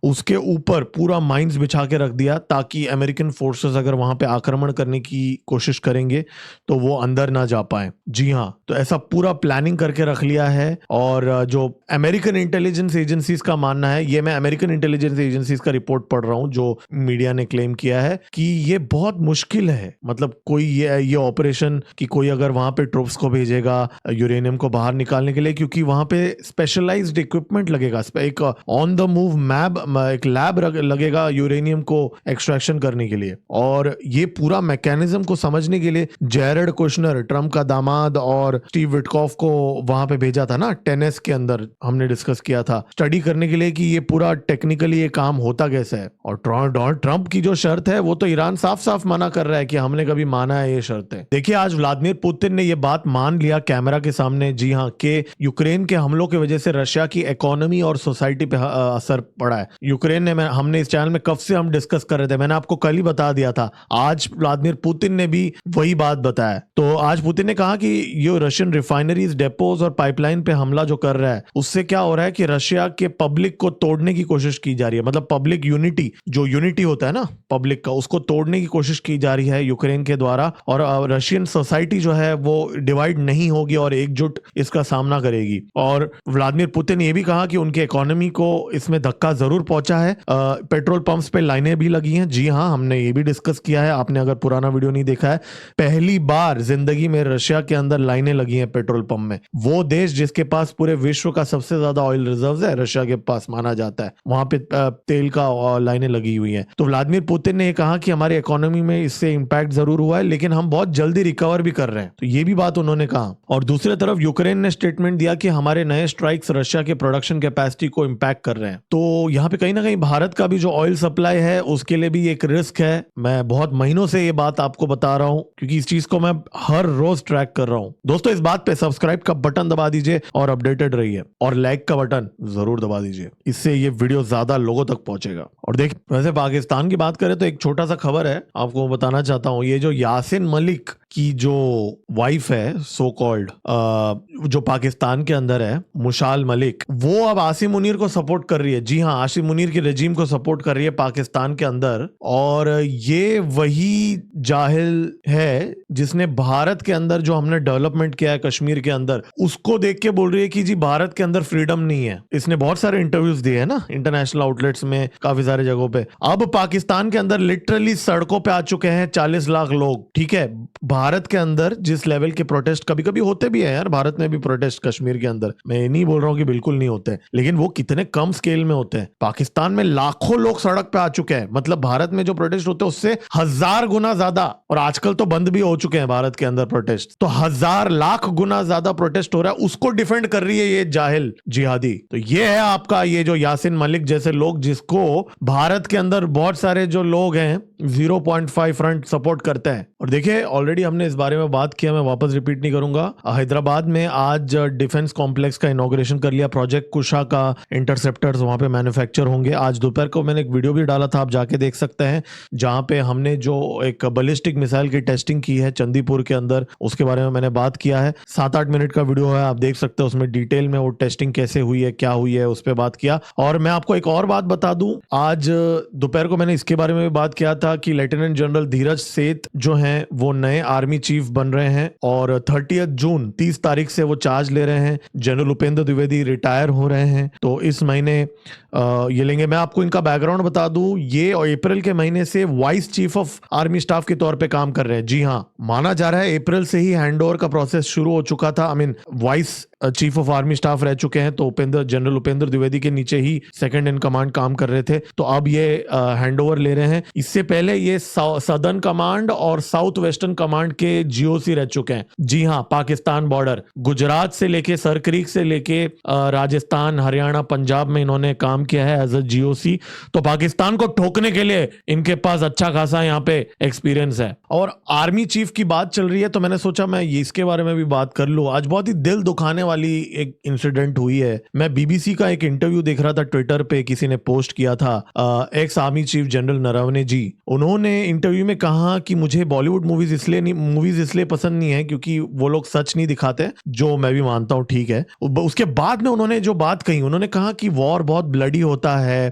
A: उसके ऊपर पूरा माइंस बिछा के रख दिया ताकि अमेरिकन फोर्सेस अगर वहां पे आक्रमण करने की कोशिश करेंगे तो वो अंदर ना जा पाए। जी हाँ, तो ऐसा पूरा प्लानिंग करके रख लिया है। और जो अमेरिकन इंटेलिजेंस एजेंसीज का मानना है, ये मैं अमेरिकन इंटेलिजेंस एजेंसीज का रिपोर्ट पढ़ रहा हूं जो मीडिया ने क्लेम किया है कि ये बहुत मुश्किल है, मतलब कोई ये ऑपरेशन कि कोई अगर वहां पे ट्रूप्स को भेजेगा यूरेनियम को बाहर निकालने के लिए, क्योंकि वहां पे स्पेशलाइज्ड इक्विपमेंट लगेगा, एक ऑन द मूव एक लैब लगेगा यूरेनियम को एक्सट्रैक्शन करने के लिए। और ये पूरा मैकेनिज्म को समझने के लिए जेरेड कुशनर, ट्रम्प का दामाद, और स्टीव विटकॉफ को वहां पे भेजा था ना टेनेस के अंदर, हमने डिस्कस किया था स्टडी करने के लिए कि ये पूरा टेक्निकली ये काम होता कैसे है। और डोनाल्ड ट्रंप की जो शर्त है वो तो ईरान साफ साफ मना कर रहा है कि हमने कभी माना है ये शर्तें। देखिए आज व्लादिमीर पुतिन ने ये बात मान लिया कैमरा के सामने, जी हाँ, कि यूक्रेन के हमलों की वजह से रशिया की इकोनॉमी और सोसाइटी पे असर पड़ा है। यूक्रेन ने, हमने इस चैनल में कब से हम डिस्कस कर रहे थे, मैंने आपको कल ही बता दिया था। आज व्लादिमीर पुतिन ने भी वही बात बताया। तो आज पुतिन ने कहा कि ये रशियन रिफाइनरीज, डेपोज और पाइपलाइन पे हमला जो कर रहा है उससे क्या हो रहा है कि रशिया के पब्लिक को तोड़ने की कोशिश की जा रही है। मतलब पब्लिक यूनिटी, जो यूनिटी होता है ना पब्लिक का, उसको तोड़ने की कोशिश की जा रही है यूक्रेन के द्वारा। और रशियन सोसाइटी जो है वो डिवाइड नहीं होगी और एकजुट इसका सामना करेगी। और व्लादिमीर पुतिन ने यह भी कहा कि उनके इकोनॉमी को इसमें धक्का जरूर पहुंचा है। पेट्रोल पंप्स पे लाइनें भी लगी हैं। जी हाँ, हमने ये भी डिस्कस किया है, आपने अगर पुराना वीडियो नहीं देखा है। पहली बार जिंदगी में रशिया के अंदर लाइनें लगी हैं पेट्रोल पंप में। वो देश जिसके पास पूरे विश्व का सबसे ज्यादा ऑयल रिजर्व्स है, रशिया के पास माना जाता है, वहां पे तेल का लाइनें लगी हुई हैं। तो व्लादिमीर पुतिन ने कहा कि हमारी इकोनॉमी में इससे इंपैक्ट जरूर हुआ है, लेकिन हम बहुत जल्दी रिकवर भी कर रहे हैं। तो ये भी बात उन्होंने कहा। और दूसरी तरफ यूक्रेन ने स्टेटमेंट दिया कि हमारे नए स्ट्राइक्स रशिया के प्रोडक्शन कैपेसिटी को इंपैक्ट कर रहे हैं। तो यहाँ पे कहीं ना कहीं भारत का भी जो ऑयल सप्लाई है उसके लिए भी एक रिस्क है। मैं बहुत महीनों से ये बात आपको बता रहा हूं क्योंकि इस चीज को मैं हर रोज ट्रैक कर रहा हूं। दोस्तों इस बात पे सब्सक्राइब का बटन दबा दीजिए और अपडेटेड रहिए, और लाइक का बटन जरूर दबा दीजिए, इससे ये वीडियो ज्यादा लोगों तक पहुंचेगा। और देखिए वैसे पाकिस्तान की बात करें तो एक छोटा सा खबर है आपको बताना चाहता हूं। ये जो यासिन मलिक की जो वाइफ है सो कॉल्ड, जो पाकिस्तान के अंदर है, मुशाल मलिक, वो अब आसिम मुनीर को सपोर्ट कर रही है। जी हाँ, आसिम मुनीर के रेजिम को सपोर्ट कर रही है पाकिस्तान के अंदर। और ये वही जाहिल है जिसने भारत के अंदर जो हमने डेवलपमेंट किया है कश्मीर के अंदर, उसको देख के बोल रही है कि जी भारत के अंदर फ्रीडम नहीं है। इसने बहुत सारे इंटरव्यूज दिए हैं ना इंटरनेशनल आउटलेट्स में, काफी सारे जगहों पे। अब पाकिस्तान के अंदर लिटरली सड़कों पे आ चुके हैं 40 लाख लोग। ठीक है, भारत के अंदर जिस लेवल के प्रोटेस्ट कभी कभी होते भी है यार, भारत में भी प्रोटेस्ट कश्मीर के अंदर, मैं नहीं बोल रहा हूं कि बिल्कुल नहीं होते, लेकिन वो कितने कम स्केल में होते हैं। पाकिस्तान में लाखों लोग सड़क पे आ चुके हैं, मतलब भारत में जो प्रोटेस्ट होते हैं उससे 1000 गुना ज्यादा। और आजकल तो बंद भी हो चुके हैं भारत के अंदर प्रोटेस्ट, तो 1000 लाख गुना ज्यादा प्रोटेस्ट हो रहा है। उसको डिफेंड कर रही है ये जाहिल जिहादी। तो ये है आपका ये जो यासिन मलिक जैसे लोग, जिसको भारत के अंदर बहुत सारे जो लोग हैं 0.5 फ्रंट सपोर्ट करते हैं। और देखिए ऑलरेडी हमने इस बारे में बात किया, मैं वापस रिपीट नहीं करूंगा। हैदराबाद में आज डिफेंस कॉम्प्लेक्स का इनॉग्रेशन कर लिया, प्रोजेक्ट कुशा का इंटरसेप्टर्स वहां पे मैन्युफैक्चर होंगे। आज दोपहर को मैंने एक वीडियो भी डाला था, आप जाके देख सकते हैं, जहां पे हमने जो एक बैलिस्टिक मिसाइल की टेस्टिंग की है चंदीपुर के अंदर, उसके बारे में मैंने बात किया है। 7-8 मिनट का वीडियो है, आप देख सकते हैं उसमें डिटेल में वो टेस्टिंग कैसे हुई है, क्या हुई है, उस पर बात किया। और मैं आपको एक और बात बता दूं, आज दोपहर को मैंने इसके बारे में भी बात किया था कि लेफ्टिनेंट जनरल धीरज सेठ जो हैं वो नए आर्मी चीफ बन रहे हैं और 30 जून 30 तारीख से वो चार्ज ले रहे हैं। जनरल उपेंद्र द्विवेदी रिटायर हो रहे हैं, तो इस महीने ये लेंगे। मैं आपको इनका बैकग्राउंड बता दूं, ये अप्रैल के महीने से vice chief of army staff के तौर पे काम कर रहे हैं। जी हाँ, माना जा रहा है अप्रैल से ही हैंडओवर का प्रोसेस शुरू हो चुका था। Vice chief of army staff रह चुके हैं, तो जनरल उपेंद्र द्विवेदी के नीचे ही सेकंड इन कमांड काम कर रहे थे, तो अब ये हैंडओवर ले रहे हैं। इससे पहले ये सदर्न कमांड और साउथ वेस्टर्न कमांड के जीओसी रह चुके हैं। जी हाँ, पाकिस्तान बॉर्डर गुजरात से लेके सरक्रीक से लेके राजस्थान, हरियाणा, पंजाब में इन्होंने काम किया है एज अ जीओसी। तो पाकिस्तान को ठोकने के लिए इनके पास अच्छा खासा यहाँ पे एक्सपीरियंस है। और आर्मी चीफ की बात चल रही है, तो मैंने सोचा मैं इसके बारे में भी बात कर लूं। आज बहुत ही दिल दुखाने वाली एक इंसिडेंट हुई है। मैं बीबीसी का एक इंटरव्यू देख रहा था, ट्विटर पे किसी ने पोस्ट किया था, ex army chief general Naravane ji. उन्होंने इंटरव्यू में कहा कि मुझे बॉलीवुड मूवीज इसलिए पसंद नहीं है क्योंकि वो लोग सच नहीं दिखाते, जो मैं भी मानता हूँ, ठीक है। उसके बाद में उन्होंने जो बात कही, उन्होंने कहा कि वॉर बहुत ब्लडी होता है,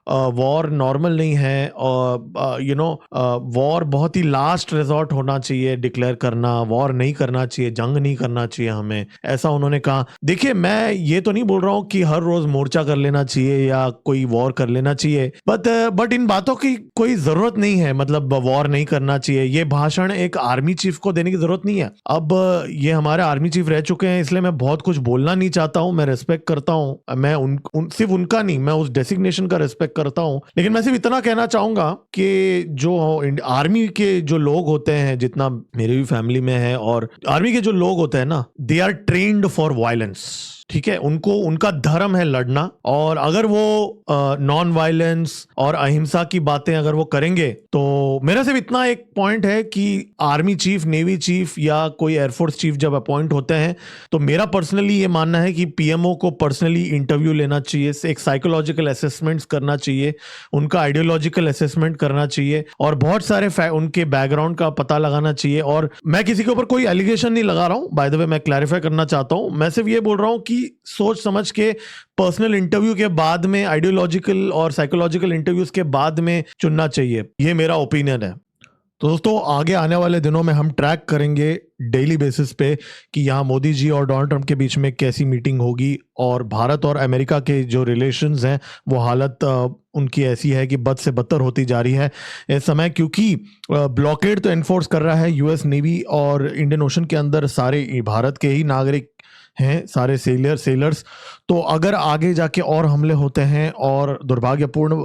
A: वॉर नॉर्मल नहीं है, और वॉर बहुत ही लास्ट रिजॉर्ट होना चाहिए डिक्लेयर करना, वॉर नहीं करना चाहिए, जंग नहीं करना चाहिए हमें, ऐसा उन्होंने कहा। देखिए, मैं ये तो नहीं बोल रहा हूँ कि हर रोज मोर्चा कर लेना चाहिए या कोई वॉर कर लेना चाहिए, बट इन बातों की कोई जरूरत नहीं है। मतलब वॉर नहीं करना चाहिए, ये भाषण एक आर्मी चीफ को देने की जरूरत नहीं है। अब ये हमारे आर्मी चीफ रह चुके हैं, इसलिए मैं बहुत कुछ बोलना नहीं चाहता हूँ। मैं रिस्पेक्ट करता हूँ, मैं सिर्फ उनका नहीं, मैं उस डेसिग्नेशन का रिस्पेक्ट करता हूँ। लेकिन मैं सिर्फ इतना कहना चाहूंगा कि जो आर्मी के जो लोग होते हैं, जितना मेरी भी फैमिली में है, और आर्मी के जो लोग होते हैं ना, they are trained for violence, ठीक है। उनका धर्म है लड़ना, और अगर वो नॉन वायलेंस और अहिंसा की बातें अगर वो करेंगे, तो मेरा सिर्फ इतना एक पॉइंट है कि आर्मी चीफ, नेवी चीफ या कोई एयरफोर्स चीफ जब अपॉइंट होते हैं, तो मेरा पर्सनली ये मानना है कि पीएमओ को पर्सनली इंटरव्यू लेना चाहिए, एक साइकोलॉजिकल असेसमेंट्स करना चाहिए, उनका आइडियोलॉजिकल असेसमेंट करना चाहिए, और बहुत सारे उनके बैकग्राउंड का पता लगाना चाहिए। और मैं किसी के ऊपर कोई एलिगेशन नहीं लगा रहा हूं, बाय द वे, मैं क्लैरिफाई करना चाहता हूं। मैं सिर्फ ये बोल रहा हूं कि सोच समझ के पर्सनल इंटरव्यू के बाद में, आइडियोलॉजिकल और साइकोलॉजिकल इंटरव्यूज के बाद में चुनना चाहिए, ये मेरा ओपिनियन है। तो दोस्तों, आगे आने वाले दिनों में हम ट्रैक करेंगे डेली बेसिस पे कि यहाँ मोदी जी और डोनाल्ड ट्रंप के बीच में कैसी मीटिंग होगी, और भारत और अमेरिका के जो रिलेशंस हैं, वो हालत उनकी ऐसी है कि बद से बदतर होती जा रही है इस समय, क्योंकि ब्लॉकेड तो एनफोर्स कर रहा है यूएस नेवी, और इंडियन ओशन के अंदर सारे भारत के ही नागरिक हैं, सारे सेलर्स। तो अगर आगे जाके और हमले होते हैं और दुर्भाग्यपूर्ण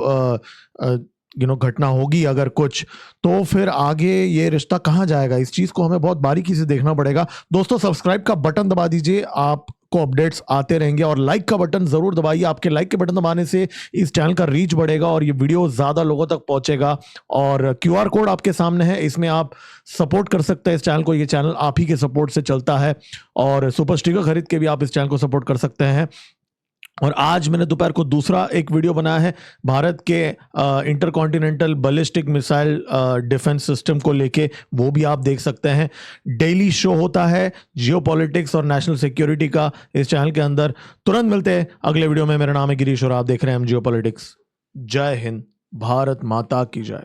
A: घटना होगी अगर कुछ, तो फिर आगे ये रिश्ता कहाँ जाएगा, इस चीज को हमें बहुत बारीकी से देखना पड़ेगा। दोस्तों, सब्सक्राइब का बटन दबा दीजिए, आपको अपडेट्स आते रहेंगे, और लाइक का बटन जरूर दबाइए। आपके लाइक के बटन दबाने से इस चैनल का रीच बढ़ेगा और ये वीडियो ज्यादा लोगों तक पहुंचेगा। और क्यूआर कोड आपके सामने है, इसमें आप सपोर्ट कर सकते हैं इस चैनल को, ये चैनल आप ही के सपोर्ट से चलता है, और सुपर स्टिकर खरीद के भी आप इस चैनल को सपोर्ट कर सकते हैं। और आज मैंने दोपहर को दूसरा एक वीडियो बनाया है भारत के intercontinental ballistic missile defence system को लेके, वो भी आप देख सकते हैं। डेली शो होता है जियोपॉलिटिक्स और नेशनल सिक्योरिटी का इस चैनल के अंदर। तुरंत मिलते हैं अगले वीडियो में। मेरा नाम है गिरीश और आप देख रहे हैं जियोपॉलिटिक्स। जय हिंद, भारत माता की जय।